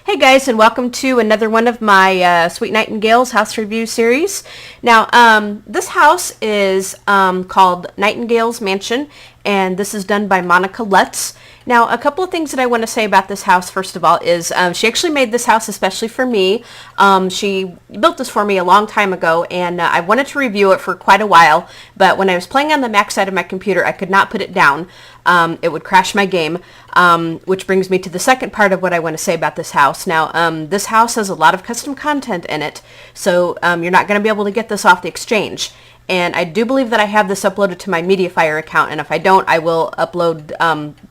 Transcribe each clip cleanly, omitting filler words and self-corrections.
Hey guys, and welcome to another one of my Sweet Nightingale's house review series. Now, this house is called Nightingale's Mansion, and this is done by Monica Lutz. Now, a couple of things that I want to say about this house, first of all, is she actually made this house especially for me. She built this for me a long time ago, and I wanted to review it for quite a while, but when I was playing on the Mac side of my computer, I could not put it down. It would crash my game, which brings me to the second part of what I want to say about this house. Now, this house has a lot of custom content in it, so you're not going to be able to get this off the exchange. And I do believe that I have this uploaded to my MediaFire account, and if I don't, I will upload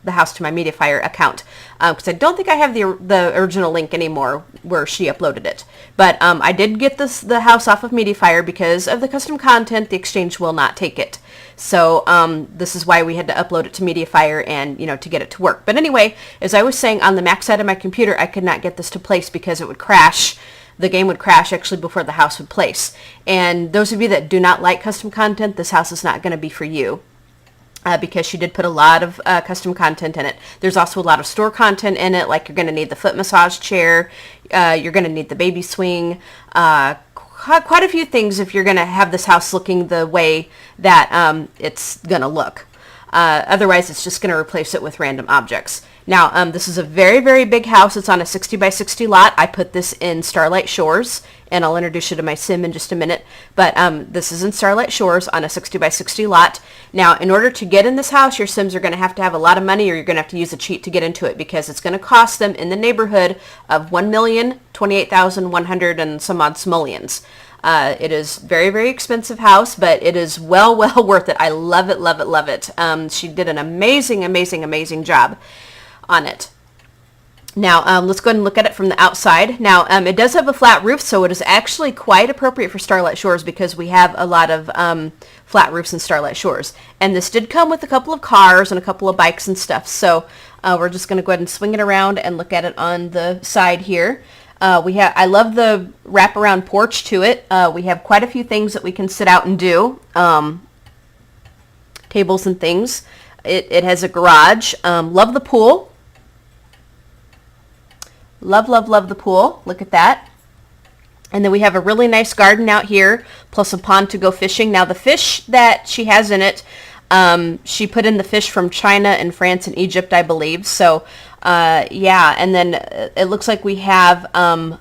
the house to my MediaFire account, because I don't think I have the original link anymore where she uploaded it. But I did get the house off of MediaFire because of the custom content. The exchange will not take it. So this is why we had to upload it to MediaFire and, to get it to work. But anyway, as I was saying, on the Mac side of my computer, I could not get this to place because it would crash. The game would crash actually before the house would place. And those of you that do not like custom content, this house is not going to be for you. Because she did put a lot of custom content in it. There's also a lot of store content in it, like you're going to need the foot massage chair, you're going to need the baby swing, quite a few things if you're going to have this house looking the way that it's going to look. Otherwise, it's just going to replace it with random objects. Now, this is a very, very big house. It's on a 60 by 60 lot. I put this in Starlight Shores, and I'll introduce you to my sim in just a minute. But this is in Starlight Shores on a 60 by 60 lot. Now, in order to get in this house, your sims are going to have a lot of money, or you're going to have to use a cheat to get into it, because it's going to cost them in the neighborhood of 1,028,100 and some odd simoleons. It is very, very expensive house, but it is well worth it. I love it, love it, love it. She did an amazing, amazing, amazing job on it. Now, let's go ahead and look at it from the outside. Now, it does have a flat roof, so it is actually quite appropriate for Starlight Shores because we have a lot of flat roofs in Starlight Shores. And this did come with a couple of cars and a couple of bikes and stuff. So we're just going to go ahead and swing it around and look at it on the side here. I love the wraparound porch to it. We have quite a few things that we can sit out and do. Tables and things. It has a garage. Love the pool. Love, love, love the pool. Look at that. And then we have a really nice garden out here, plus a pond to go fishing. Now, the fish that she has in it, she put in the fish from China and France and Egypt, I believe. So, yeah. And then it looks like we have a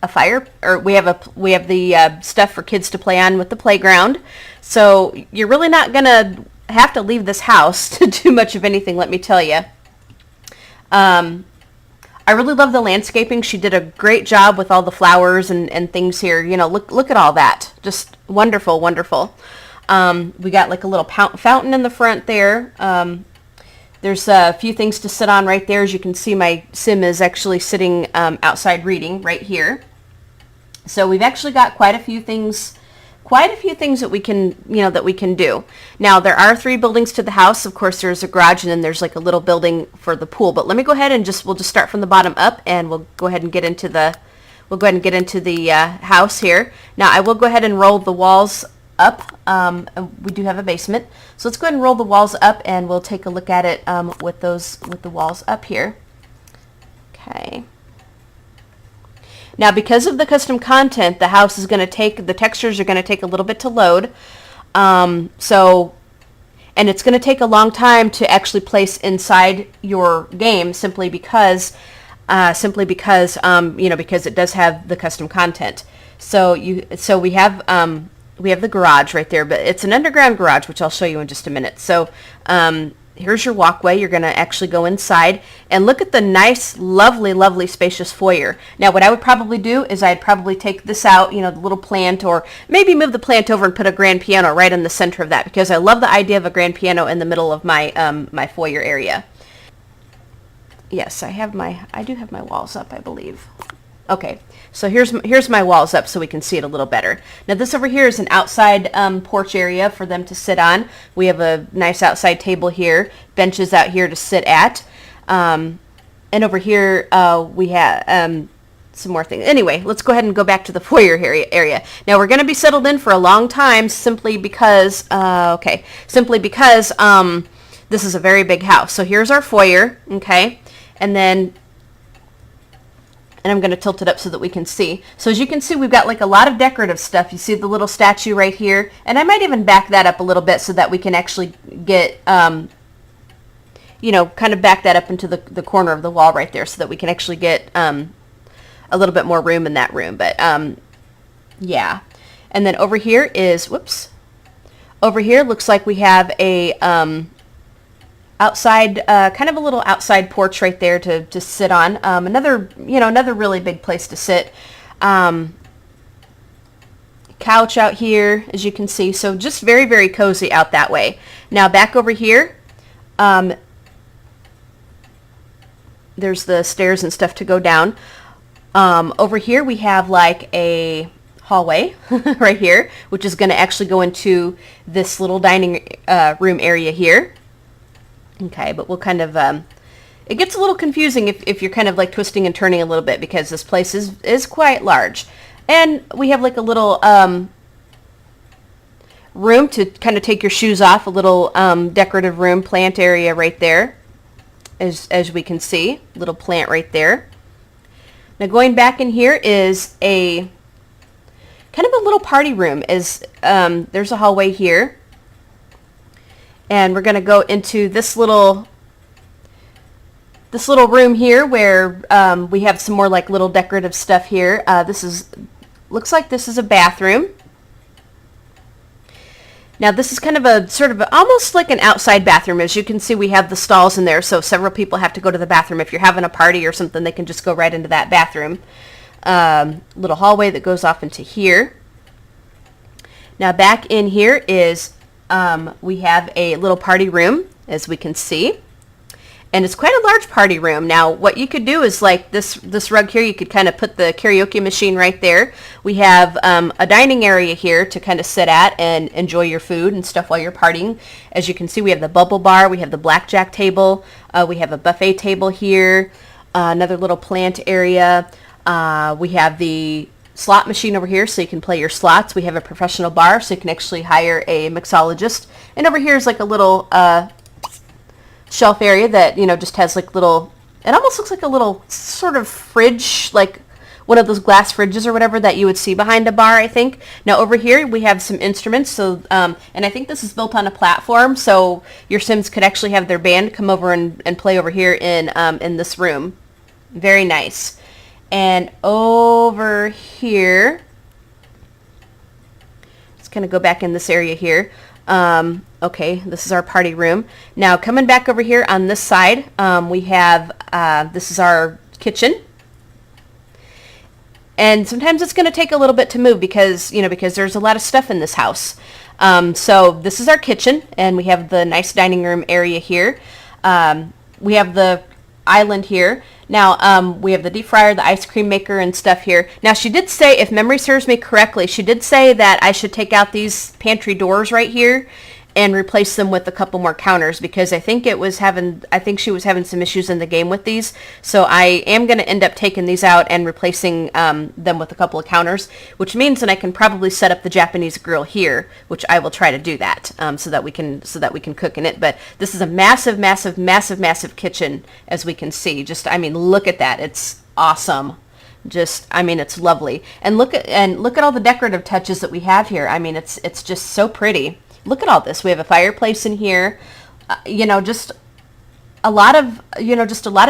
fire, or we have the stuff for kids to play on with the playground. So you're really not gonna have to leave this house to do much of anything, let me tell you. I really love the landscaping. She did a great job with all the flowers and things here. Look at all that. Just wonderful, wonderful. We got like a little fountain in the front there. There's a few things to sit on right there. As you can see, my sim is actually sitting outside reading right here. So we've actually got quite a few things that we can do. Now, there are 3 buildings to the house. Of course, there's a garage, and then there's like a little building for the pool. But let me go ahead and we'll just start from the bottom up, and we'll go ahead and get into the house here. Now, I will go ahead and roll the walls up. We do have a basement, so let's go ahead and roll the walls up, and we'll take a look at it with the walls up here. Okay. Now, because of the custom content, the textures are going to take a little bit to load. And it's going to take a long time to actually place inside your game, simply because because it does have the custom content. So we have the garage right there, but it's an underground garage, which I'll show you in just a minute. So, here's your walkway. You're going to actually go inside and look at the nice, lovely, lovely, spacious foyer. Now, what I would probably do is I'd probably take this out, the little plant, or maybe move the plant over and put a grand piano right in the center of that, because I love the idea of a grand piano in the middle of my my foyer area. Yes, I do have my walls up, I believe. Okay, so here's my walls up so we can see it a little better. Now, this over here is an outside porch area for them to sit on. We have a nice outside table here, benches out here to sit at. And over here we have some more things. Anyway, let's go ahead and go back to the foyer area. Now, we're going to be settled in for a long time simply because this is a very big house. So here's our foyer, okay? And then And I'm going to tilt it up so that we can see. So as you can see, we've got like a lot of decorative stuff. You see the little statue right here. And I might even back that up a little bit so that we can actually get, you know, kind of back that up into the corner of the wall right there so that we can actually get a little bit more room in that room. But yeah. And then over here is, whoops. Over here looks like we have a outside, kind of a little outside porch right there to sit on. Another, you know, another really big place to sit. Couch out here, as you can see. So just very, very cozy out that way. Now back over here, there's the stairs and stuff to go down. Over here we have like a hallway right here, which is going to actually go into this little dining room area here. Okay, but we'll kind of, it gets a little confusing if you're kind of like twisting and turning a little bit because this place is quite large. And we have like a little room to kind of take your shoes off, a little decorative room plant area right there, as we can see, little plant right there. Now going back in here is a kind of a little party room. There's a hallway here. And we're going to go into this little room here where we have some more like little decorative stuff here. Looks like this is a bathroom. Now this is kind of a sort of almost like an outside bathroom. As you can see, we have the stalls in there, so several people have to go to the bathroom. If you're having a party or something, they can just go right into that bathroom. Little hallway that goes off into here. Now back in here is we have a little party room, as we can see, and it's quite a large party room. Now what you could do is like this rug here, you could kind of put the karaoke machine right there. We have a dining area here to kind of sit at and enjoy your food and stuff while you're partying. As you can see, we have the bubble bar, we have the blackjack table, we have a buffet table here, another little plant area. We have the slot machine over here so you can play your slots. We have a professional bar so you can actually hire a mixologist. And over here is like a little shelf area that, you know, just has like little, it almost looks like a little sort of fridge, like one of those glass fridges or whatever that you would see behind a bar, I think. Now over here we have some instruments, so and I think this is built on a platform, so your Sims could actually have their band come over and play over here in this room. Very nice. And over here, let's kind of go back in this area here. Okay, this is our party room. Now coming back over here on this side, we have, this is our kitchen. And sometimes it's going to take a little bit to move because, you know, because there's a lot of stuff in this house. So this is our kitchen, and we have the nice dining room area here. We have the island here. Now, we have the deep fryer, the ice cream maker, and stuff here. Now, she did say, if memory serves me correctly, she did say that I should take out these pantry doors right here and replace them with a couple more counters because I think she was having some issues in the game with these. So I am going to end up taking these out and replacing them with a couple of counters, which means that I can probably set up the Japanese grill here, which I will try to do that so that we can cook in it. But this is a massive, massive, massive, massive kitchen, as we can see. Just, I mean, look at that. It's awesome. Just, I mean, it's lovely. And look at all the decorative touches that we have here. I mean, it's just so pretty. Look at all this. We have a fireplace in here, you know, just a lot of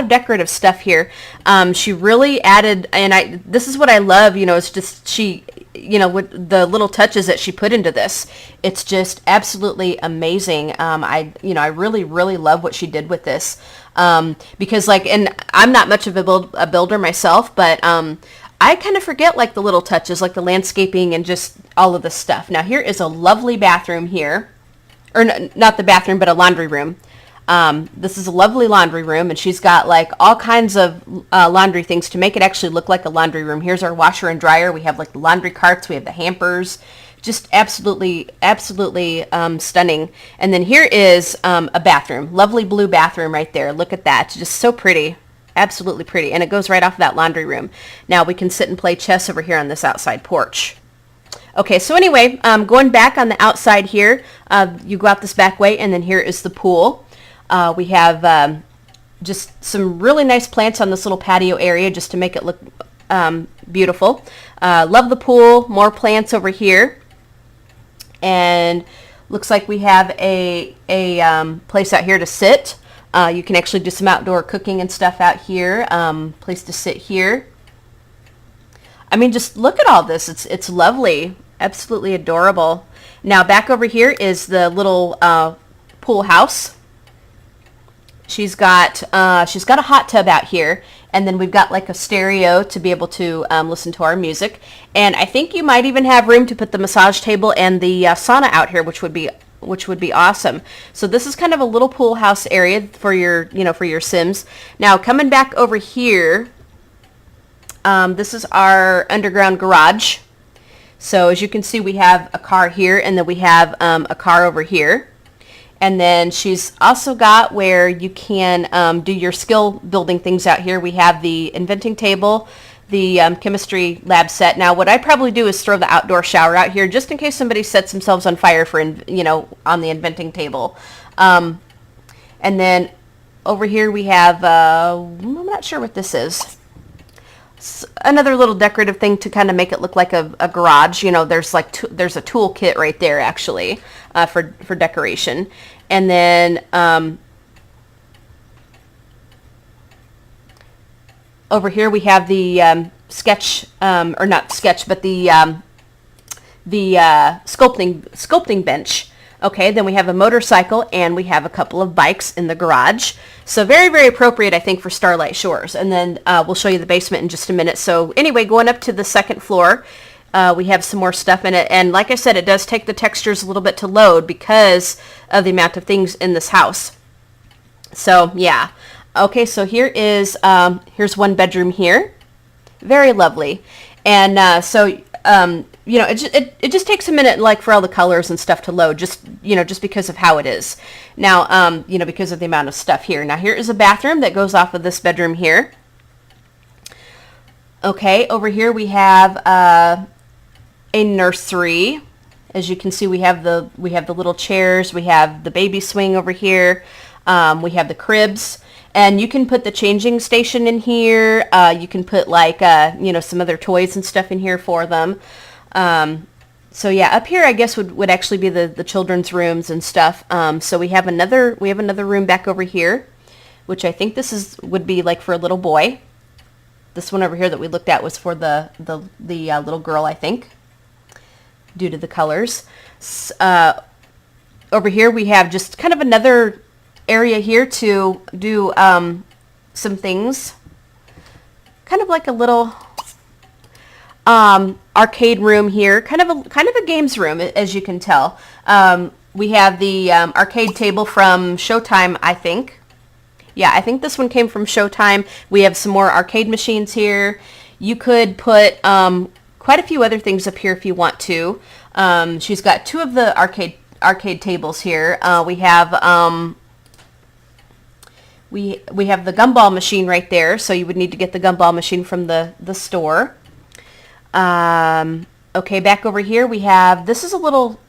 decorative stuff here. She really added, and this is what I love, you know, it's just she, you know, with the little touches that she put into this, it's just absolutely amazing. I really, really love what she did with this, because like, and I'm not much of a builder myself, but, I kind of forget like the little touches, like the landscaping and just all of this stuff. Now here is a lovely bathroom here, or not the bathroom, but a laundry room. This is a lovely laundry room, and she's got like all kinds of laundry things to make it actually look like a laundry room. Here's our washer and dryer. We have like the laundry carts. We have the hampers. Just absolutely, absolutely stunning. And then here is a bathroom. Lovely blue bathroom right there. Look at that. It's just so pretty. Absolutely pretty, and it goes right off of that laundry room. Now we can sit and play chess over here on this outside porch. Okay, so anyway, going back on the outside here, you go out this back way, and then here is the pool. We have just some really nice plants on this little patio area just to make it look beautiful. Love the pool. More plants over here. And looks like we have a place out here to sit. You can actually do some outdoor cooking and stuff out here. Place to sit here. I mean, just look at all this. It's lovely. Absolutely adorable. Now back over here is the little pool house. She's got a hot tub out here, and then we've got like a stereo to be able to listen to our music. And I think you might even have room to put the massage table and the sauna out here, which would be awesome. So this is kind of a little pool house area for your for your Sims. Now coming back over here, this is our underground garage. So as you can see, we have a car here, and then we have a car over here. And then she's also got where you can do your skill building things out here. We have the inventing table, the chemistry lab set. Now what I'd probably do is throw the outdoor shower out here just in case somebody sets themselves on fire for, on the inventing table. And then over here we have, I'm not sure what this is. Another little decorative thing to kind of make it look like a garage. There's there's a tool kit right there actually for decoration. And then over here we have the sketch, or not sketch, but the sculpting bench. Okay, then we have a motorcycle, and we have a couple of bikes in the garage. So very, very appropriate, I think, for Starlight Shores. And then we'll show you the basement in just a minute. So anyway, going up to the second floor, we have some more stuff in it. And like I said, it does take the textures a little bit to load because of the amount of things in this house. So yeah. Okay, so here's one bedroom here. Very lovely. And it just takes a minute, like, for all the colors and stuff to load, just because of how it is. Now, because of the amount of stuff here. Now, here is a bathroom that goes off of this bedroom here. Okay, over here we have a nursery. As you can see, we have the little chairs. We have the baby swing over here. We have the cribs. And you can put the changing station in here. You can put some other toys and stuff in here for them. So yeah, up here I guess would actually be the children's rooms and stuff. So we have another room back over here, which I think would be like for a little boy. This one over here that we looked at was for the little girl, I think, due to the colors. Over here we have just kind of another area here to do some things, kind of like a little arcade room here, kind of a games room, as you can tell. We have the arcade table from Showtime, I think. Yeah, I think this one came from Showtime. We have some more arcade machines here. You could put quite a few other things up here if you want to. She's got two of the arcade tables here. We have we have the gumball machine right there, so you would need to get the gumball machine from the store. Okay, back over here we have, this is a little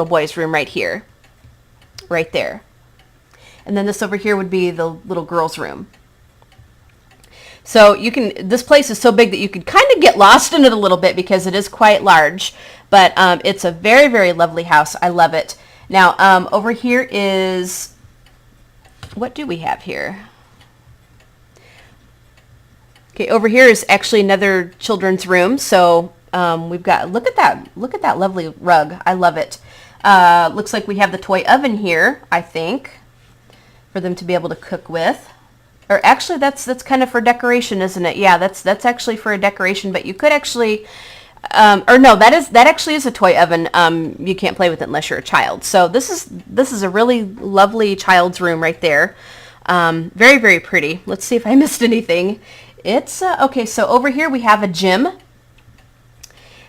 boy's room right here, right there. And then this over here would be the little girl's room. So this place is so big that you could kind of get lost in it a little bit because it is quite large, but it's a very, very lovely house. I love it. Now, over here is, what do we have here? Okay, over here is actually another children's room. So we've got, look at that lovely rug. I love it. Looks like we have the toy oven here, I think, for them to be able to cook with. Or actually, that's kind of for decoration, isn't it? Yeah, that's actually for a decoration. But you could actually, or no, that actually is a toy oven. You can't play with it unless you're a child. So this is a really lovely child's room right there. Very, very pretty. Let's see if I missed anything. It's okay. So over here we have a gym.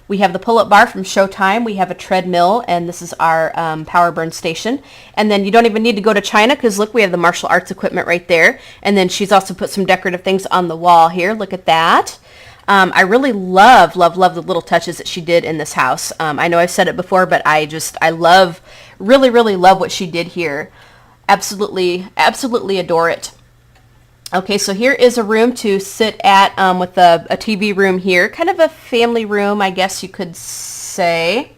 We have the pull-up bar from Showtime. We have a treadmill, and this is our power burn station. And then you don't even need to go to China because look, we have the martial arts equipment right there. And then she's also put some decorative things on the wall here. Look at that. I really love the little touches that she did in this house. I know I've said it before, but I really love what she did here. Absolutely adore it. Okay, so here is a room to sit at with a TV room here. Kind of a family room, I guess you could say.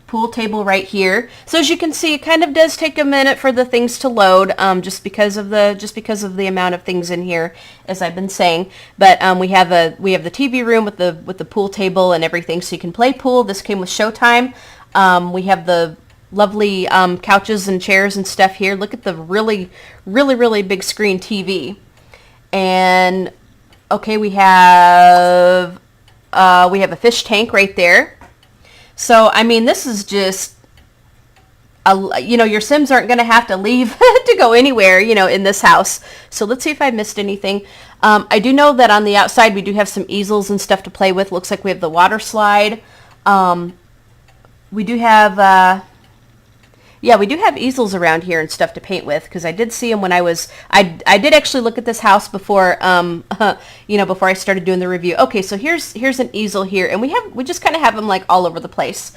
Pool table right here. So as you can see, it kind of does take a minute for the things to load, just because of the amount of things in here, as I've been saying. But we have the TV room with the pool table and everything, so you can play pool. This came with Showtime. We have the lovely couches and chairs and stuff here. Look at the really big screen TV. And okay, we have a fish tank right there. So, I mean, this is just, your Sims aren't going to have to leave to go anywhere, in this house. So let's see if I missed anything. I do know that on the outside we do have some easels and stuff to play with. Looks like we have the water slide. We do have, we do have easels around here and stuff to paint with, because I did see them when I did actually look at this house before, before I started doing the review. Okay, so here's an easel here, and we just kind of have them like all over the place.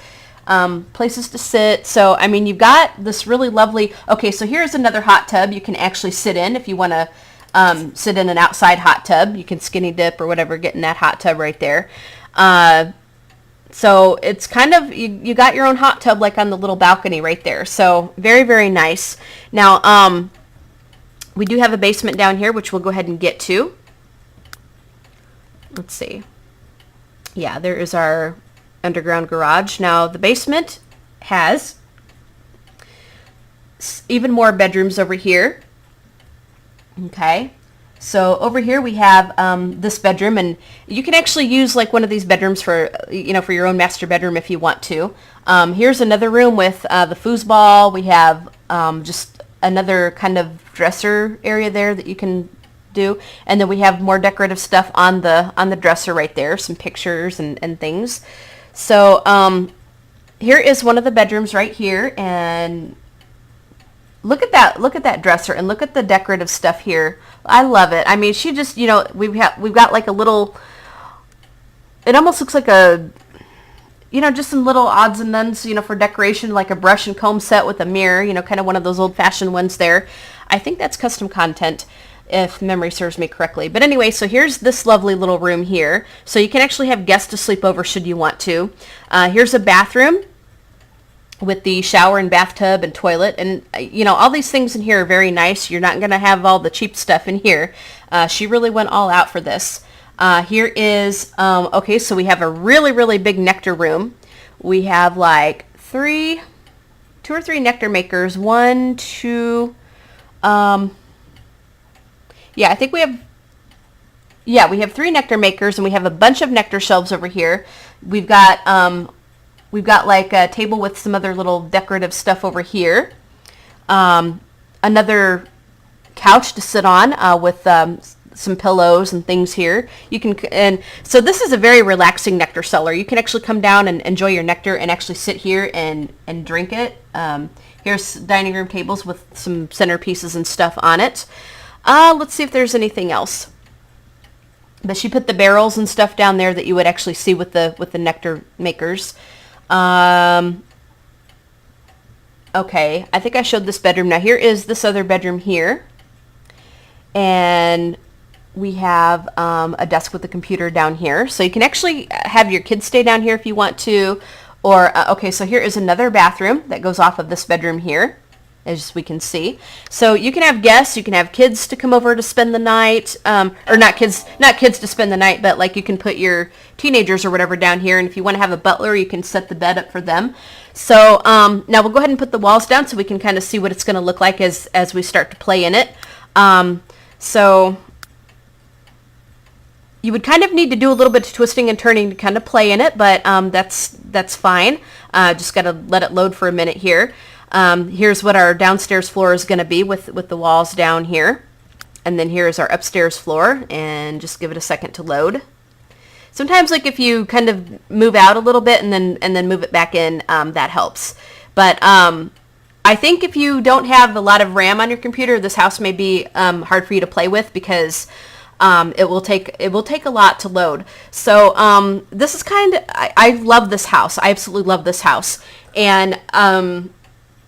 Places to sit. So, I mean, you've got this really lovely, okay, so here's another hot tub you can actually sit in if you want to sit in an outside hot tub. You can skinny dip or whatever, get in that hot tub right there. So it's kind of, you got your own hot tub like on the little balcony right there. So very nice. Now, we do have a basement down here, which we'll go ahead and get to. Let's see. Yeah, there is our underground garage. Now, the basement has even more bedrooms over here. Okay. So over here we have this bedroom, and you can actually use like one of these bedrooms for, for your own master bedroom if you want to. Here's another room with the foosball. We have just another kind of dresser area there that you can do. And then we have more decorative stuff on the dresser right there, some pictures and things. So here is one of the bedrooms right here, and look at that dresser, and look at the decorative stuff here. I love it. I mean, she just, we've got like a little, it almost looks like a, just some little odds and ends, for decoration, like a brush and comb set with a mirror, kind of one of those old-fashioned ones there. I think that's custom content, if memory serves me correctly. But anyway, so here's this lovely little room here. So you can actually have guests to sleep over should you want to. Here's a bathroom with the shower and bathtub and toilet, and all these things in here are very nice. You're not going to have all the cheap stuff in here. She really went all out for this. Here is okay, so we have a really big nectar room. We have like two or three nectar makers. One, two, I think we have three nectar makers, and we have a bunch of nectar shelves over here. We've got like a table with some other little decorative stuff over here. Another couch to sit on with some pillows and things here. And so this is a very relaxing nectar cellar. You can actually come down and enjoy your nectar and actually sit here and drink it. Here's dining room tables with some centerpieces and stuff on it. Let's see if there's anything else. But she put the barrels and stuff down there that you would actually see with the nectar makers. Okay, I think I showed this bedroom. Now here is this other bedroom here, and we have a desk with a computer down here, so you can actually have your kids stay down here if you want to. Or okay, so here is another bathroom that goes off of this bedroom here, as we can see. So you can have guests, you can have kids to come over to spend the night, or not kids to spend the night, but like you can put your teenagers or whatever down here, and if you want to have a butler, you can set the bed up for them. So now we'll go ahead and put the walls down so we can kind of see what it's going to look like as we start to play in it. So you would kind of need to do a little bit of twisting and turning to kind of play in it, but that's fine. Just got to let it load for a minute here. Here's what our downstairs floor is going to be with the walls down here. And then here's our upstairs floor, and just give it a second to load. Sometimes like if you kind of move out a little bit and then move it back in, that helps. But I think if you don't have a lot of RAM on your computer, this house may be hard for you to play with, because it will take a lot to load. So this is I love this house. I absolutely love this house. And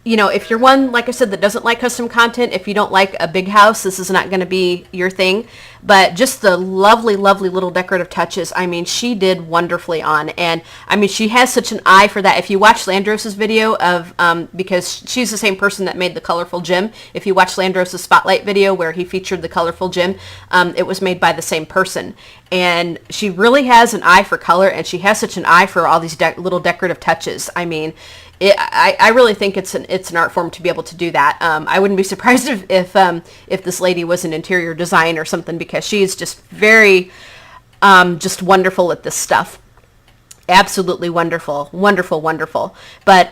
you know, if you're one, like I said, that doesn't like custom content, if you don't like a big house, this is not going to be your thing. But just the lovely, lovely little decorative touches, I mean, she did wonderfully on. And I mean, she has such an eye for that. If you watch Landros's video of, because she's the same person that made the colorful gym. If you watch Landros's Spotlight video where he featured the colorful gym, it was made by the same person. And she really has an eye for color, and she has such an eye for all these little decorative touches. I mean, I really think it's an art form to be able to do that. I wouldn't be surprised if this lady was an interior designer or something, because she's just very just wonderful at this stuff. Absolutely wonderful, wonderful, wonderful. But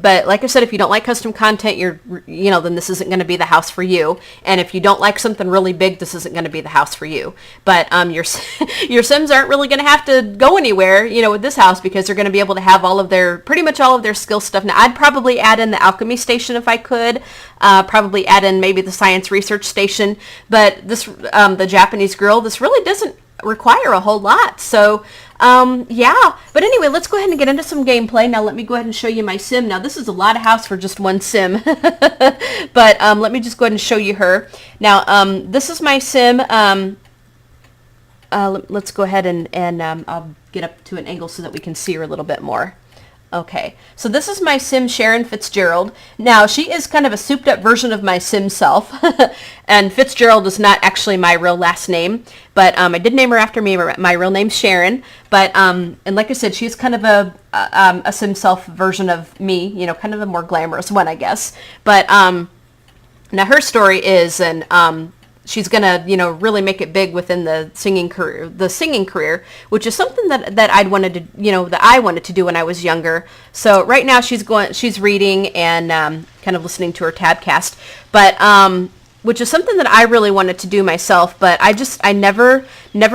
but like I said, if you don't like custom content, then this isn't going to be the house for you. And if you don't like something really big, this isn't going to be the house for you. But your Sims aren't really going to have to go anywhere, with this house, because they're going to be able to have pretty much all of their skill stuff. Now, I'd probably add in the alchemy station if I could. Probably add in maybe the science research station. But this, the Japanese grill, this really doesn't require a whole lot. So yeah, but anyway, let's go ahead and get into some gameplay. Now let me go ahead and show you my sim. Now this is a lot of house for just one sim. But let me just go ahead and show you her. Now this is my sim. Let's go ahead and I'll get up to an angle so that we can see her a little bit more. Okay, so this is my sim, Sharon Fitzgerald. Now, she is kind of a souped-up version of my sim self, and Fitzgerald is not actually my real last name, but I did name her after me. My real name's Sharon, but and like I said, she's kind of a sim self version of me, kind of a more glamorous one, I guess. But now her story is, and she's gonna, really make it big within the singing career, which is something that I wanted to do when I was younger. So right now she's reading and kind of listening to her tabcast, but which is something that I really wanted to do myself, but I never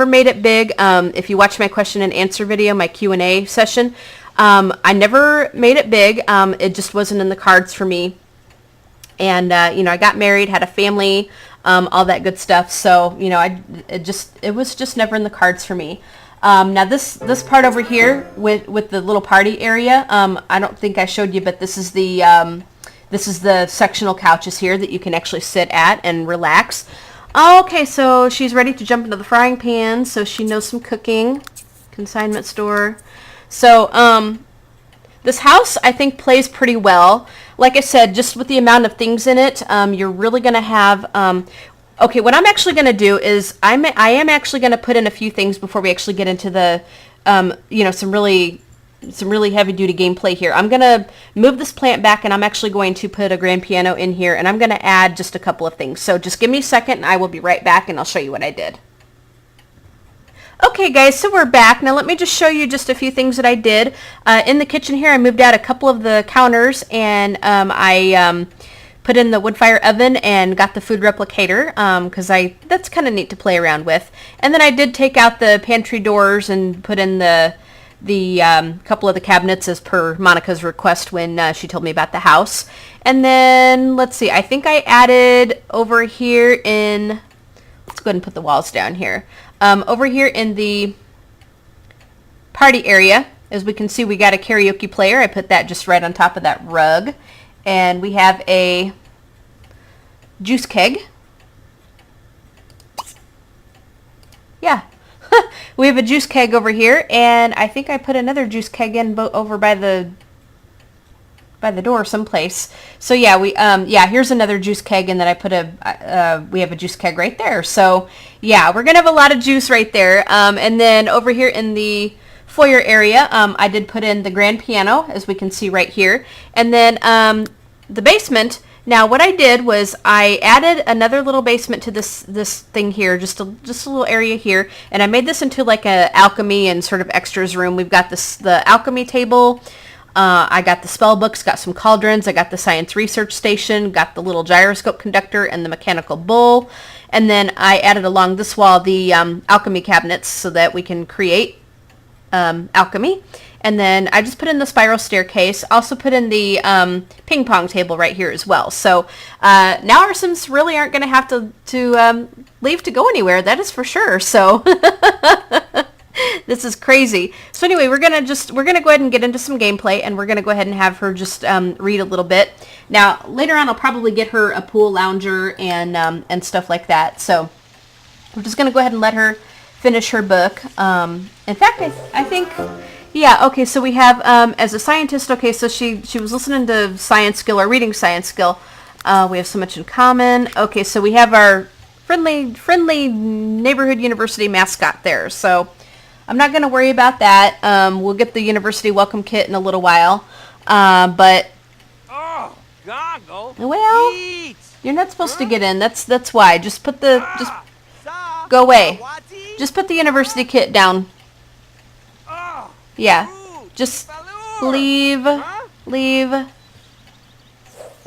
made it big. If you watch my question and answer video, my Q&A session, I never made it big. It just wasn't in the cards for me. And I got married, had a family, all that good stuff. So it was just never in the cards for me. Now this part over here with the little party area, I don't think I showed you, but this is the sectional couches here that you can actually sit at and relax. Okay, so she's ready to jump into the frying pan, so she knows some cooking. Consignment store. So this house, I think, plays pretty well. Like I said, just with the amount of things in it, you're really going to have... okay, what I'm actually going to do is I am actually going to put in a few things before we actually get into the, some really heavy-duty gameplay here. I'm going to move this plant back, and I'm actually going to put a grand piano in here, and I'm going to add just a couple of things. So just give me a second, and I will be right back, and I'll show you what I did. Okay guys, so we're back. Now let me just show you just a few things that I did. In the kitchen here, I moved out a couple of the counters, and I put in the wood fire oven and got the food replicator, because that's kind of neat to play around with. And then I did take out the pantry doors and put in the couple of the cabinets as per Monica's request when she told me about the house. And then, let's see, I think I added over here in... Let's go ahead and put the walls down here. Over here in the party area, as we can see, we got a karaoke player. I put that just right on top of that rug. And we have a juice keg. Yeah. We have a juice keg over here, and I think I put another juice keg in over by the door someplace. So yeah, here's another juice keg, and then I put we have a juice keg right there. So yeah, we're gonna have a lot of juice right there. And then over here in the foyer area, I did put in the grand piano, as we can see right here. And then the basement, now what I did was I added another little basement to this thing here, just a little area here, and I made this into like a alchemy and sort of extras room. We've got the alchemy table, I got the spell books, got some cauldrons, I got the science research station, got the little gyroscope conductor and the mechanical bull, and then I added along this wall the alchemy cabinets so that we can create alchemy. And then I just put in the spiral staircase, also put in the ping pong table right here as well. So now our Sims really aren't going to have to leave to go anywhere, that is for sure. So This is crazy. So anyway, we're gonna go ahead and get into some gameplay, and we're gonna go ahead and have her just read a little bit. Now later on, I'll probably get her a pool lounger and stuff like that. So we're just gonna go ahead and let her finish her book. In fact, I think, yeah, okay. So we have as a scientist. Okay, so she was listening to science skill or reading science skill. We have so much in common. Okay, so we have our friendly neighborhood university mascot there. So I'm not going to worry about that. We'll get the university welcome kit in a little while. But Oh, goggle. well, Eat. you're not supposed to get in. That's why. Just go away. Just put the university kit down. Oh, Yeah. food. Just Valor. leave. Huh? Leave.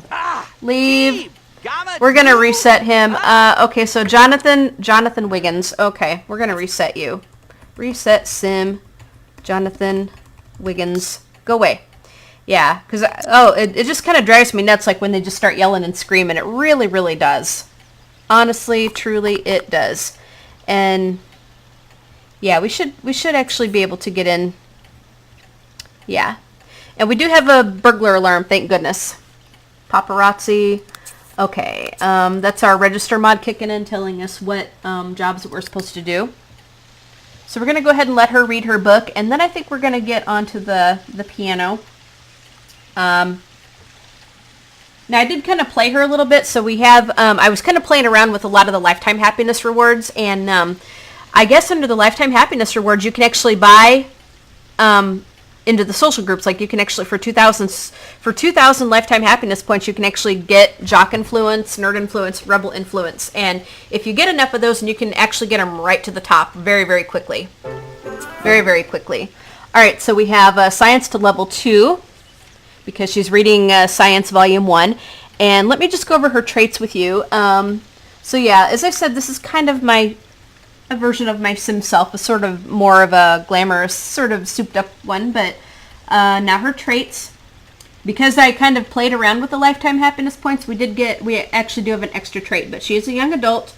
Ah, Leave. Jeep. Gamma We're gonna two. reset him. Okay, so Jonathan Wiggins. Okay, we're gonna reset you. Reset sim, Jonathan Wiggins. Go away. Yeah, because it just kind of drives me nuts, like when they just start yelling and screaming. It really, really does. Honestly, truly, it does. And yeah, we should actually be able to get in. Yeah, and we do have a burglar alarm. Thank goodness. Paparazzi. Okay, that's our register mod kicking in, telling us what jobs that we're supposed to do. So we're going to go ahead and let her read her book, and then I think we're going to get onto the piano. Now I did kind of play her a little bit, so we have, I was kind of playing around with a lot of the lifetime happiness rewards, and I guess under the lifetime happiness rewards you can actually buy into the social groups. Like you can actually, for 2,000 lifetime happiness points, you can actually get jock influence, nerd influence, rebel influence. And if you get enough of those, and you can actually get them right to the top very, very quickly. Very, very quickly. All right, so we have science to level 2 because she's reading science volume 1. And let me just go over her traits with you. So yeah, as I said, this is kind of a version of my sim self, a sort of more of a glamorous, sort of souped up one. But now her traits, because I kind of played around with the lifetime happiness points, we actually do have an extra trait. But she is a young adult,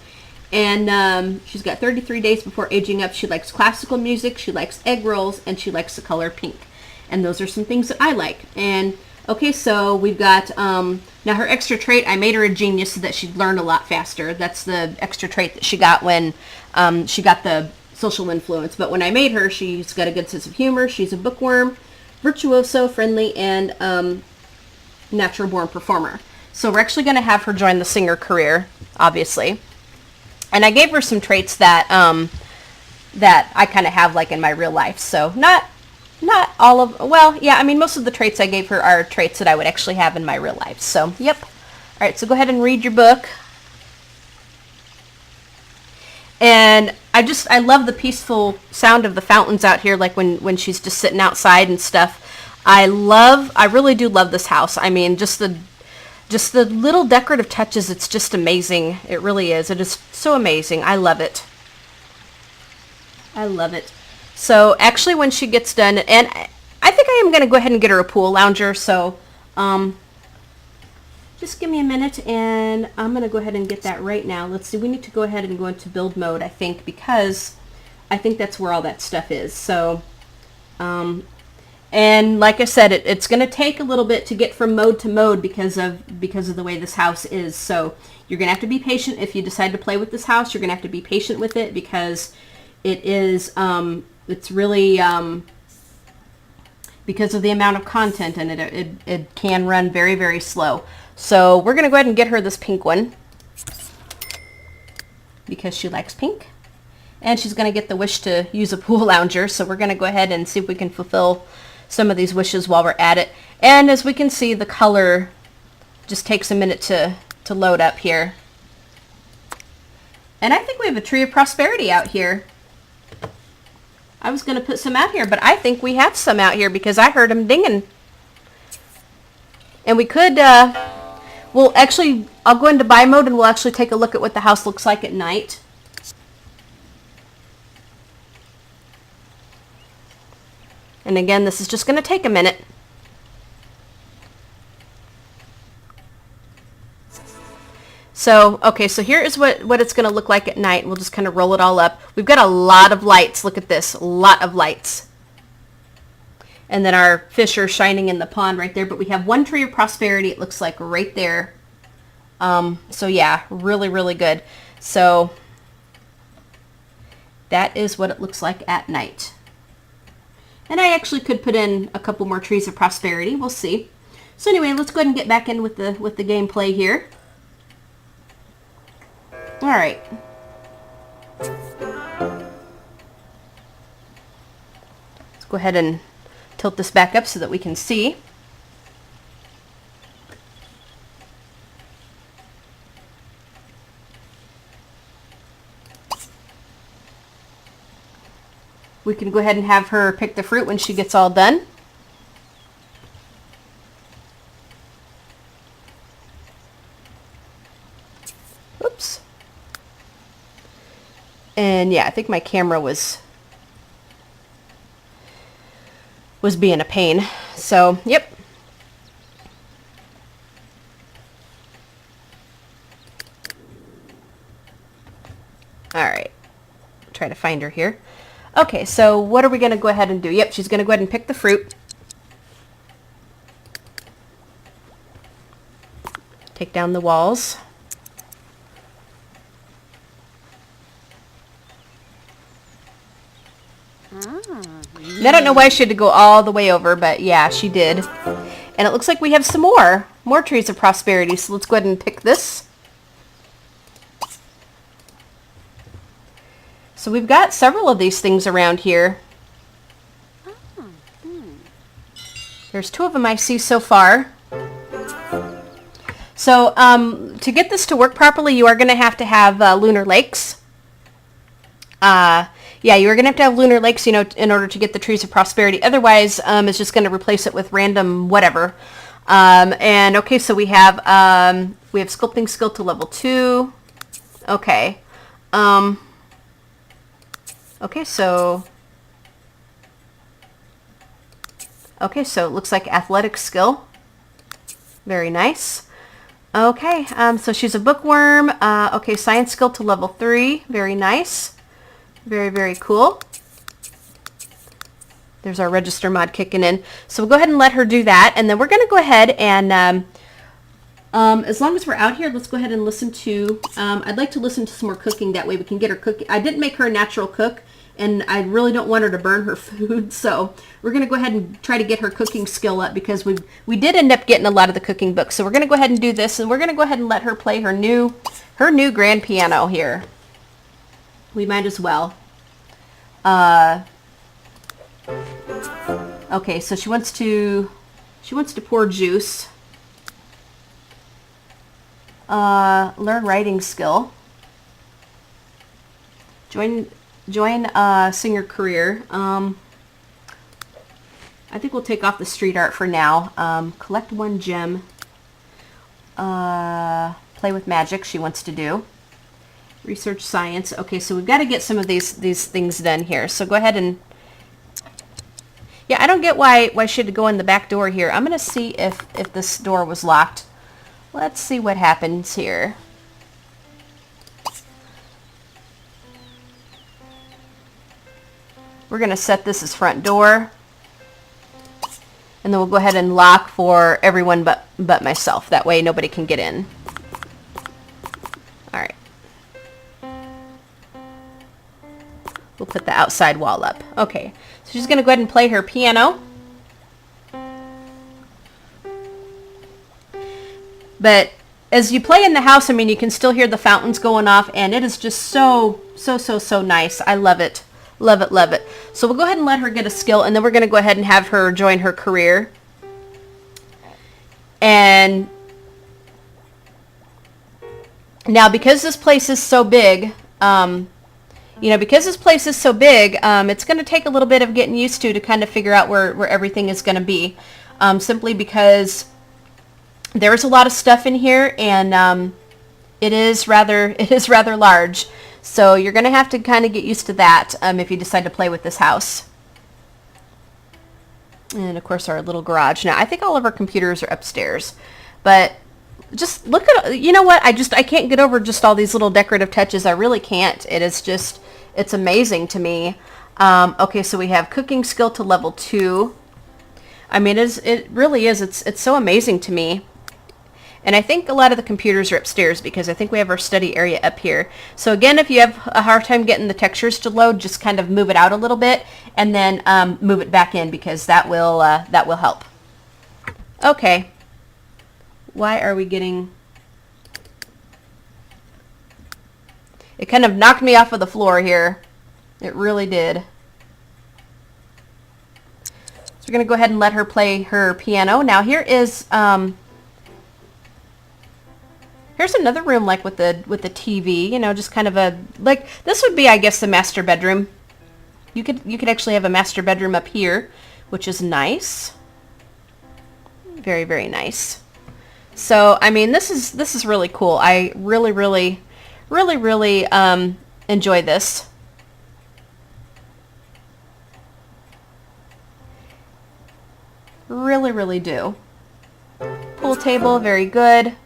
and she's got 33 days before aging up. She likes classical music, she likes egg rolls, and she likes the color pink. And those are some things that I like. And okay, so we've got now her extra trait. I made her a genius so that she'd learn a lot faster. That's the extra trait that she got when she got the social influence. But when I made her, she's got a good sense of humor. She's a bookworm, virtuoso, friendly, and natural born performer. So we're actually going to have her join the singer career, obviously. And I gave her some traits that that I kind of have like in my real life. So not all of, well, yeah, I mean, most of the traits I gave her are traits that I would actually have in my real life. So, yep. All right, so go ahead and read your book. And I love the peaceful sound of the fountains out here, like when she's just sitting outside and stuff. I really do love this house. I mean, just the little decorative touches, it's just amazing. It really is. It is so amazing. I love it. I love it. So actually when she gets done, and I think I am going to go ahead and get her a pool lounger. So just give me a minute and I'm going to go ahead and get that right now. Let's see. We need to go ahead and go into build mode, I think, because I think that's where all that stuff is. So, and like I said, it's going to take a little bit to get from mode to mode because of the way this house is. So you're going to have to be patient if you decide to play with this house. You're going to have to be patient with it because it is, it's really, because of the amount of content in it, it can run very, very slow. So we're going to go ahead and get her this pink one because she likes pink. And she's going to get the wish to use a pool lounger. So we're going to go ahead and see if we can fulfill some of these wishes while we're at it. And as we can see, the color just takes a minute to load up here. And I think we have a tree of prosperity out here. I was going to put some out here, but I think we have some out here because I heard them dinging. And we could, well, actually, I'll go into buy mode and we'll actually take a look at what the house looks like at night. And again, this is just going to take a minute. So, okay, so here is what it's going to look like at night. We'll just kind of roll it all up. We've got a lot of lights. Look at this. A lot of lights. And then our fish are shining in the pond right there. But we have one tree of prosperity, it looks like, right there. So, yeah, really, really good. So, that is what it looks like at night. And I actually could put in a couple more trees of prosperity. We'll see. So anyway, let's go ahead and get back in with the gameplay here. All right. Let's go ahead and tilt this back up so that we can see. We can go ahead and have her pick the fruit when she gets all done. Oops. And yeah, I think my camera was being a pain. So, yep. All right. Try to find her here. Okay, so what are we going to go ahead and do? Yep, she's going to go ahead and pick the fruit. Take down the walls. And I don't know why she had to go all the way over, but yeah, she did. And it looks like we have some more trees of prosperity, so let's go ahead and pick this. So we've got several of these things around here. There's 2 of them I see so far. So to get this to work properly, you are going to have lunar lakes. Yeah, you're going to have lunar lakes, you know, in order to get the trees of prosperity. Otherwise, it's just going to replace it with random whatever. And okay, so we have sculpting skill to level 2. Okay. Okay, so it looks like athletic skill. Very nice. Okay, so she's a bookworm. Okay, science skill to level 3. Very nice. Very, very cool. There's our register mod kicking in. So we'll go ahead and let her do that. And then we're going to go ahead and, as long as we're out here, let's go ahead and listen to, I'd like to listen to some more cooking. That way we can get her cooking. I didn't make her a natural cook, and I really don't want her to burn her food. So we're going to go ahead and try to get her cooking skill up, because we did end up getting a lot of the cooking books. So we're going to go ahead and do this, and we're going to go ahead and let her play her new grand piano here. We might as well. Okay, so she wants to pour juice. Learn writing skill. Join singer career. I think we'll take off the street art for now. Collect 1 gem. Play with magic she wants to do. Research science. Okay, so we've got to get some of these things done here. So go ahead and... Yeah, I don't get why she had to go in the back door here. I'm going to see if this door was locked. Let's see what happens here. We're going to set this as front door. And then we'll go ahead and lock for everyone but myself. That way nobody can get in. All right. We'll put the outside wall up. Okay, so she's going to go ahead and play her piano. But as you play in the house, I mean, you can still hear the fountains going off, and it is just so nice. I love it. Love it, love it. So we'll go ahead and let her get a skill, and then we're going to go ahead and have her join her career. And now, because this place is so big, it's going to take a little bit of getting used to kind of figure out where everything is going to be. Simply because there is a lot of stuff in here, and it is rather large. So you're going to have to kind of get used to that if you decide to play with this house. And of course our little garage. Now I think all of our computers are upstairs, but just look at, you know what? I can't get over just all these little decorative touches. I really can't. It is just, it's amazing to me. Okay, so we have cooking skill to level 2. I mean, it really is. It's so amazing to me. And I think a lot of the computers are upstairs because I think we have our study area up here. So again, if you have a hard time getting the textures to load, just kind of move it out a little bit and then move it back in, because that will help. Okay. Why are we getting... It kind of knocked me off of the floor here. It really did. So we're going to go ahead and let her play her piano. Now here is... Here's another room, like with the TV, you know, just kind of a, like, this would be, I guess, the master bedroom. You could actually have a master bedroom up here, which is nice. Very, very nice. So, I mean, this is really cool. I really enjoy this. Really do. Pool table, very good.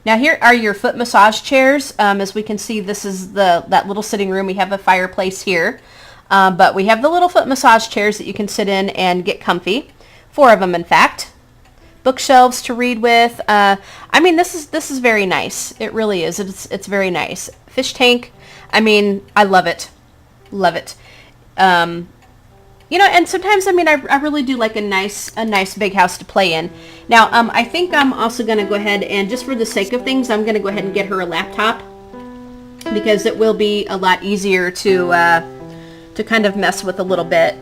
Now here are your foot massage chairs. As we can see, this is that little sitting room. We have a fireplace here, but we have the little foot massage chairs that you can sit in and get comfy. 4 of them, in fact. Bookshelves to read with. I mean, this is very nice. It really is. It's very nice. Fish tank. I mean, I love it. Love it. You know, and sometimes, I mean, I really do like a nice big house to play in. Now, I think I'm also going to go ahead and, just for the sake of things, I'm going to go ahead and get her a laptop, because it will be a lot easier to kind of mess with a little bit.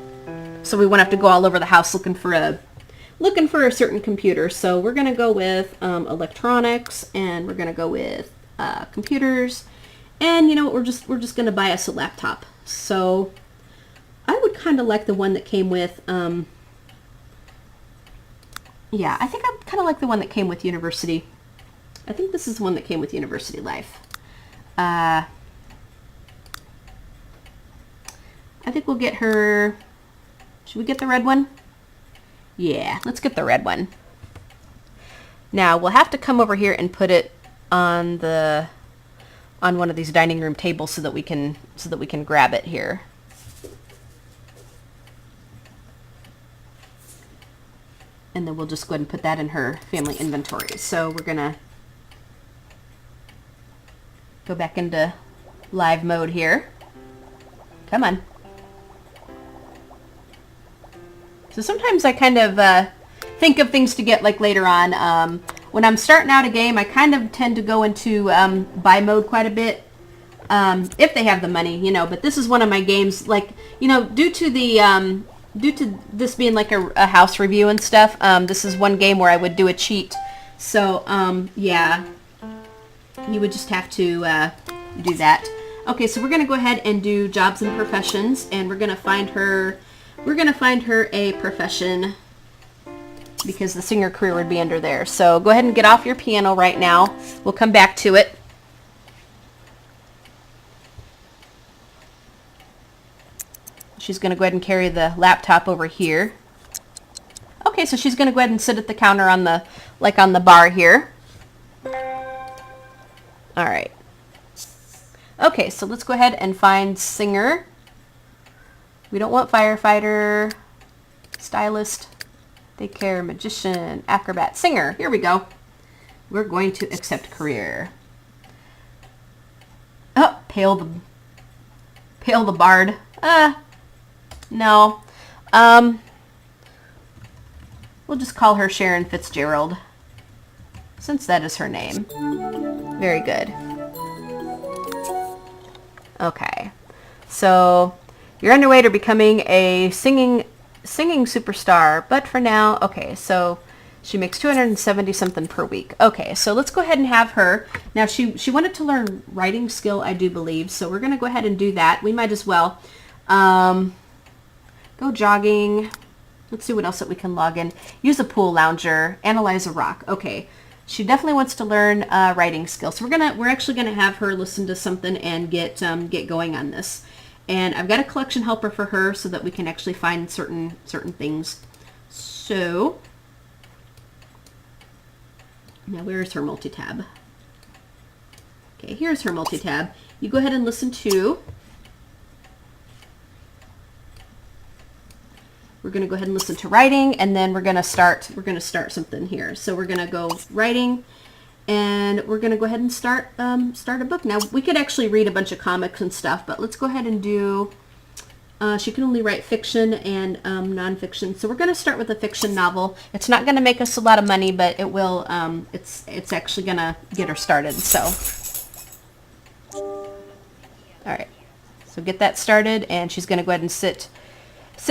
So we won't have to go all over the house looking for a certain computer. So we're going to go with electronics, and we're going to go with computers, and you know what, we're just going to buy us a laptop. So I would kind of like the one that came with, yeah, I think I kind of like the one that came with University. I think this is the one that came with University Life. I think we'll get her, should we get the red one? Yeah, let's get the red one. Now, we'll have to come over here and put it on one of these dining room tables so that we can grab it here. And then we'll just go ahead and put that in her family inventory. So we're going to go back into live mode here. Come on. So sometimes I kind of think of things to get like later on. When I'm starting out a game, I kind of tend to go into buy mode quite a bit. If they have the money, you know. But this is one of my games, like, you know, due to this being like a house review and stuff, this is one game where I would do a cheat. So, yeah, you would just have to do that. Okay, so we're going to go ahead and do jobs and professions, and we're going to find her a profession, because the singer career would be under there. So go ahead and get off your piano right now. We'll come back to it. She's going to go ahead and carry the laptop over here. Okay, so she's going to go ahead and sit at the counter on the bar here. All right. Okay, so let's go ahead and find singer. We don't want firefighter, stylist, daycare, magician, acrobat, singer. Here we go. We're going to accept career. Oh, pale the bard. No. We'll just call her Sharon Fitzgerald, since that is her name. Very good. Okay. So you're on your way to becoming a singing superstar, but for now, okay, so she makes 270 something per week. Okay, so let's go ahead and have her. Now she wanted to learn writing skill, I do believe, so we're going to go ahead and do that. We might as well. Go jogging. Let's see what else that we can log in. Use a pool lounger. Analyze a rock. Okay. She definitely wants to learn writing skills. So we're actually gonna have her listen to something and get going on this. And I've got a collection helper for her so that we can actually find certain things. So Now where's her multi-tab? Okay, here's her multi-tab. You go ahead and listen to. We're going to go ahead and listen to writing, and then we're going to start something here. So we're going to go writing, and we're going to go ahead and start a book. Now we could actually read a bunch of comics and stuff, but let's go ahead and do. She can only write fiction and nonfiction. So we're going to start with a fiction novel. It's not going to make us a lot of money, but it will. It's actually going to get her started. So, all right. So get that started, and she's going to go ahead and sit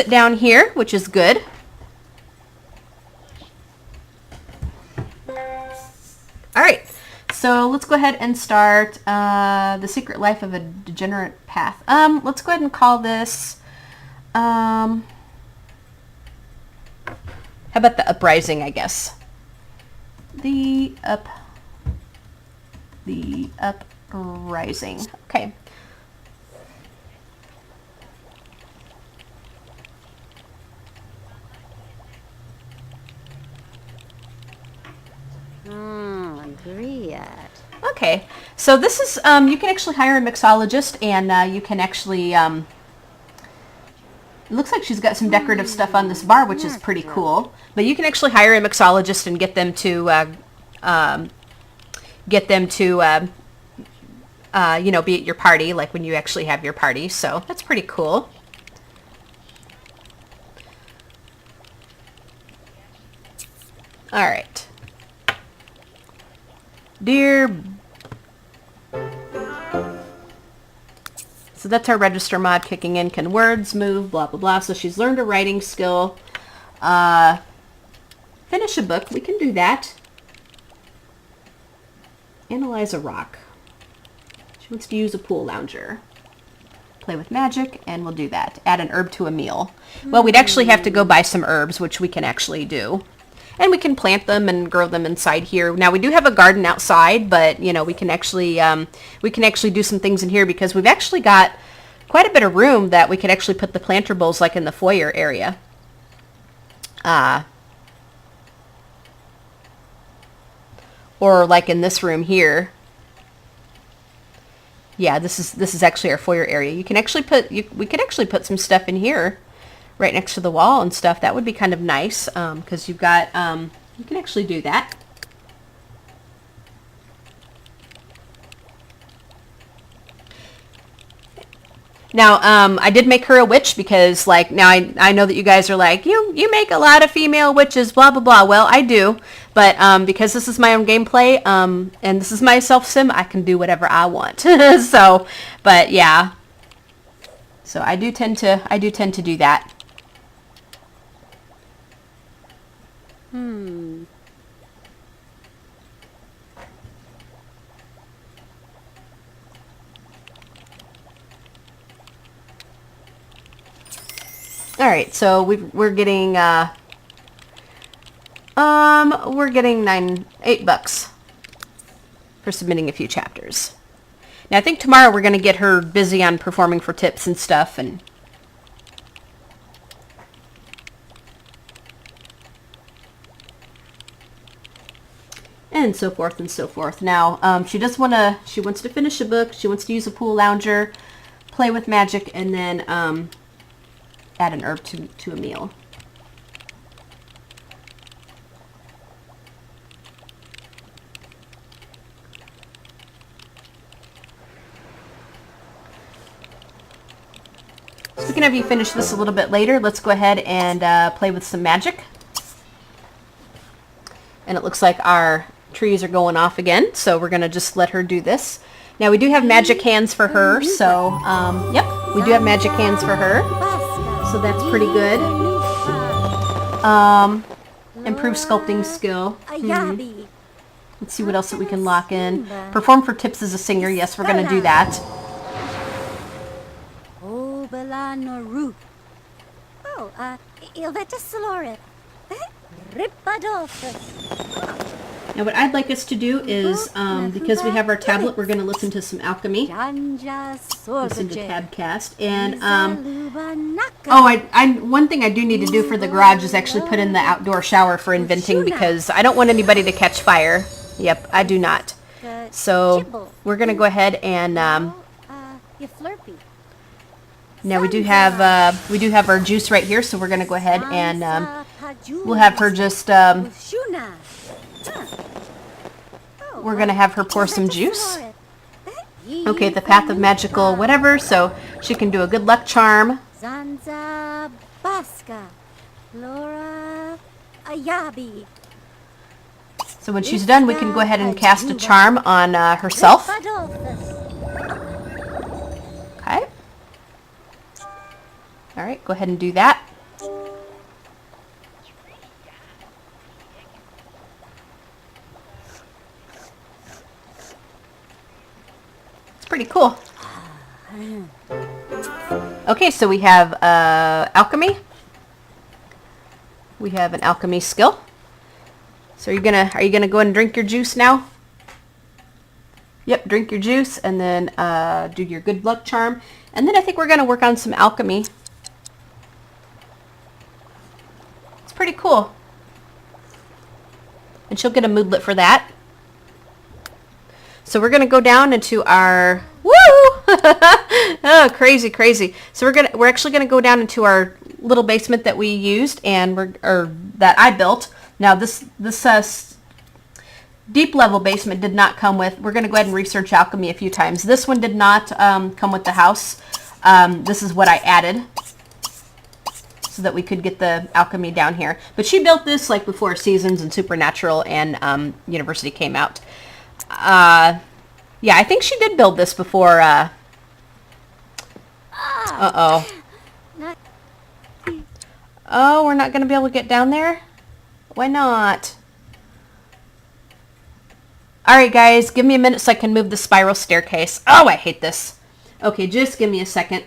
down here, which is good. All right. So let's go ahead and start The Secret Life of a Degenerate Path. Let's go ahead and call this, how about The Uprising, I guess. The Uprising. Okay. Okay, so this is, you can actually hire a mixologist, and you can actually, it looks like she's got some decorative stuff on this bar, which is pretty cool. But you can actually hire a mixologist and get them to, you know, be at your party, like when you actually have your party. So that's pretty cool. All right. Dear. So that's our register mod kicking in. Can words move? Blah, blah, blah. So she's learned a writing skill. Finish a book. We can do that. Analyze a rock. She wants to use a pool lounger. Play with magic, and we'll do that. Add an herb to a meal. Well, we'd actually have to go buy some herbs, which we can actually do. And we can plant them and grow them inside here. Now we do have a garden outside, but you know we can actually do some things in here because we've actually got quite a bit of room that we could actually put the planter bowls like in the foyer area. Or like in this room here. Yeah, this is actually our foyer area. You can actually we could actually put some stuff in here. Right next to the wall and stuff. That would be kind of nice because you've got, you can actually do that. Now, I did make her a witch because, like, now I know that you guys are like, you make a lot of female witches, blah, blah, blah. Well, I do. But because this is my own gameplay and this is my self-sim, I can do whatever I want. So, but yeah. So I do tend to do that. All right, so we're getting $8 for submitting a few chapters. Now I think tomorrow we're going to get her busy on performing for tips and stuff and so forth and so forth. Now, she wants to finish a book. She wants to use a pool lounger, play with magic, and then add an herb to a meal. So we can have you finish this a little bit later. Let's go ahead and play with some magic. And it looks like our trees are going off again, so we're going to just let her do this. Now we do have magic hands for her, so yep, we do have magic hands for her, so that's pretty good. Improve sculpting skill. Let's see what else that we can lock in. Perform for tips as a singer. Yes, we're going to do that. Now what I'd like us to do is, because we have our tablet, we're going to listen to some alchemy. Listen to Tabcast. And, one thing I do need to do for the garage is actually put in the outdoor shower for inventing because I don't want anybody to catch fire. Yep, I do not. So we're going to go ahead and You flirty. now we do have our juice right here, so we're going to go ahead and we'll have her just Shuna. we're going to have her pour some juice. Okay, the path of magical whatever, so she can do a good luck charm. Zanza Baska. Laura Ayabi. So when she's done, we can go ahead and cast a charm on herself. Okay. All right, go ahead and do that. It's pretty cool. Okay, so we have alchemy. We have an alchemy skill. So are you gonna go ahead and drink your juice now? Yep, drink your juice and then do your good luck charm. And then I think we're gonna work on some alchemy. It's pretty cool. And she'll get a moodlet for that. So we're gonna go down into our oh, crazy, crazy. So we're actually gonna go down into our little basement that we used and that I built. Now this deep level basement did not come with. We're gonna go ahead and research alchemy a few times. This one did not come with the house. This is what I added so that we could get the alchemy down here. But she built this like before Seasons and Supernatural and University came out. Yeah, I think she did build this before. Uh-oh. Oh, we're not going to be able to get down there? Why not? Alright, guys, give me a minute so I can move the spiral staircase. Oh, I hate this. Okay, just give me a second.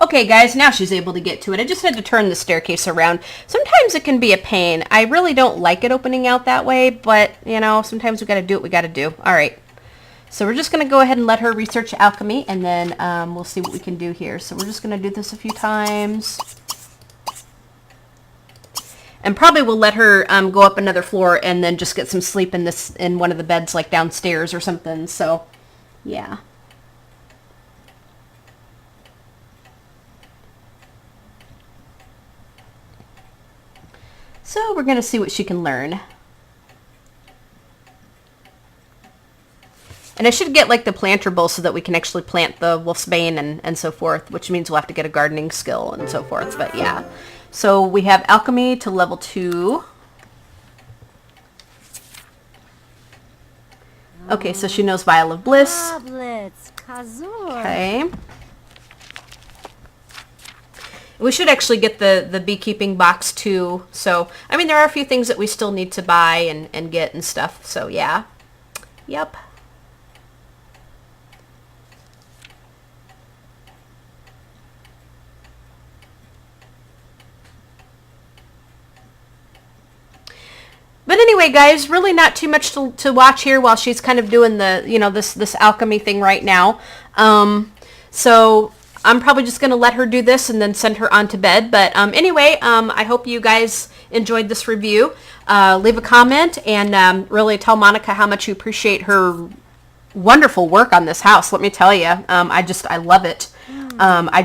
Okay, guys, now she's able to get to it. I just had to turn the staircase around. Sometimes it can be a pain. I really don't like it opening out that way, but, you know, sometimes we got to do what we got to do. All right. So we're just going to go ahead and let her research alchemy, and then we'll see what we can do here. So we're just going to do this a few times. And probably we'll let her go up another floor and then just get some sleep in one of the beds, like downstairs or something. So, yeah. So we're going to see what she can learn. And I should get like the planter bowl so that we can actually plant the wolf's bane and so forth, which means we'll have to get a gardening skill and so forth. But yeah. So we have alchemy to level 2. Okay, so she knows Vial of Bliss. Okay. We should actually get the beekeeping box too. So, I mean, there are a few things that we still need to buy and get and stuff. So, yeah. Yep. But anyway, guys, really not too much to watch here while she's kind of doing the, you know, this alchemy thing right now. So I'm probably just going to let her do this and then send her on to bed. But anyway, I hope you guys enjoyed this review. Leave a comment and really tell Monica how much you appreciate her wonderful work on this house. Let me tell you, I love it. I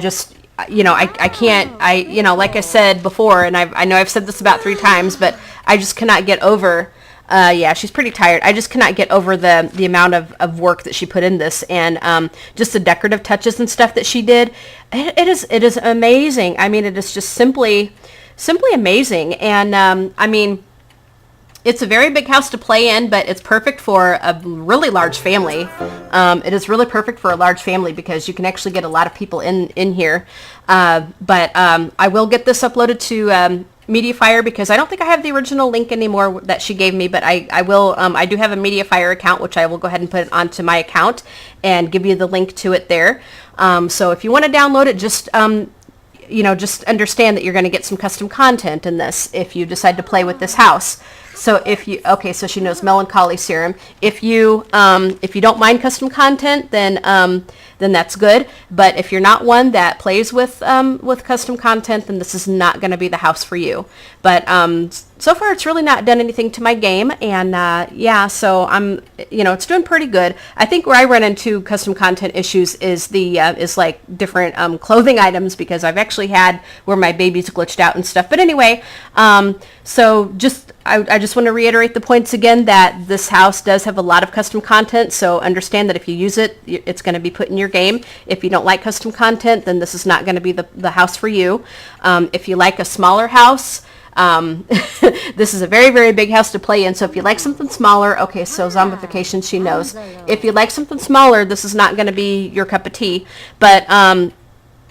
can't, you know, like I said before, and I know I've said this about 3 times, but I just cannot get over, yeah, she's pretty tired. I just cannot get over the amount of work that she put in this, and just the decorative touches and stuff that she did. It is amazing. I mean, it is just simply amazing. And I mean, it's a very big house to play in, but it's perfect for a really large family. It is really perfect for a large family because you can actually get a lot of people in here. But I will get this uploaded to Mediafire because I don't think I have the original link anymore that she gave me, but I will. I do have a Mediafire account, which I will go ahead and put it onto my account and give you the link to it there. So if you want to download it, just just understand that you're going to get some custom content in this if you decide to play with this house. So so she knows melancholy serum. If you don't mind custom content, then that's good. But if you're not one that plays with custom content, then this is not going to be the house for you. But so far it's really not done anything to my game, and yeah, so I'm, it's doing pretty good. I think where I run into custom content issues is is like different clothing items, because I've actually had where my baby's glitched out and stuff. But anyway, so I just want to reiterate the points again, that this house does have a lot of custom content, so understand that if you use it, it's going to be put in your game. If you don't like custom content, then this is not going to be the house for you. If you like a smaller house, this is a very, very big house to play in, so if you like something smaller, okay, so zombification, she knows. If you like something smaller, this is not going to be your cup of tea, but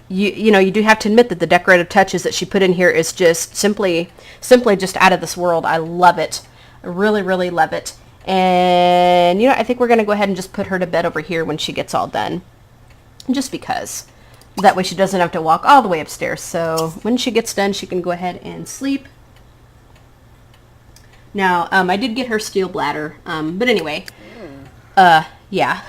you do have to admit that the decorative touches that she put in here is just simply just out of this world. I love it. I really, really love it. And, I think we're going to go ahead and just put her to bed over here when she gets all done, just because. That way she doesn't have to walk all the way upstairs. So when she gets done, she can go ahead and sleep. Now, I did get her steel bladder, but anyway, yeah,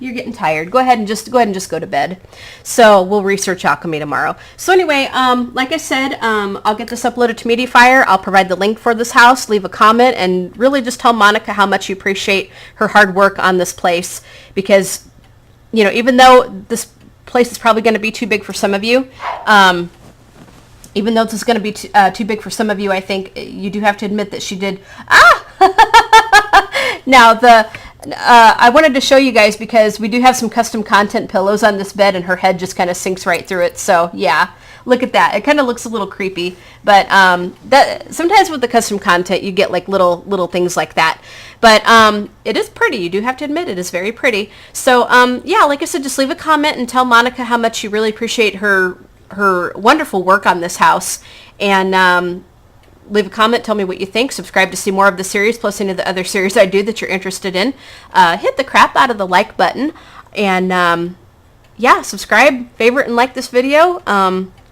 you're getting tired. Go ahead and just go to bed. So we'll research alchemy tomorrow. So anyway, like I said, I'll get this uploaded to Mediafire. I'll provide the link for this house. Leave a comment and really just tell Monica how much you appreciate her hard work on this place, because, even though this place is probably going to be too big for some of you, even though this is going to be too big for some of you, I think you do have to admit that she did. Now I wanted to show you guys, because we do have some custom content pillows on this bed, and her head just kind of sinks right through it. So yeah, look at that. It kind of looks a little creepy, but that sometimes with the custom content you get like little things like that. But it is pretty. You do have to admit it is very pretty. So yeah, like I said, just leave a comment and tell Monica how much you really appreciate her wonderful work on this house, and leave a comment, tell me what you think. Subscribe to see more of the series, plus any of the other series I do that you're interested in. Hit the crap out of the like button, and yeah, subscribe, favorite, and like this video.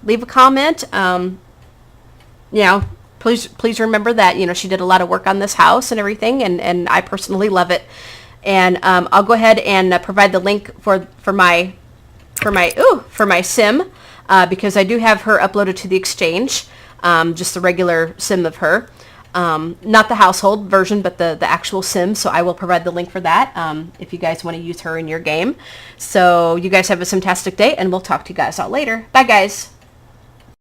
Leave a comment. Please remember that she did a lot of work on this house and everything, and I personally love it. And I'll go ahead and provide the link for my sim, because I do have her uploaded to the exchange. Just the regular sim of her, not the household version, but the actual sim. So I will provide the link for that if you guys want to use her in your game. So you guys have a fantastic day, and we'll talk to you guys all later. Bye, guys.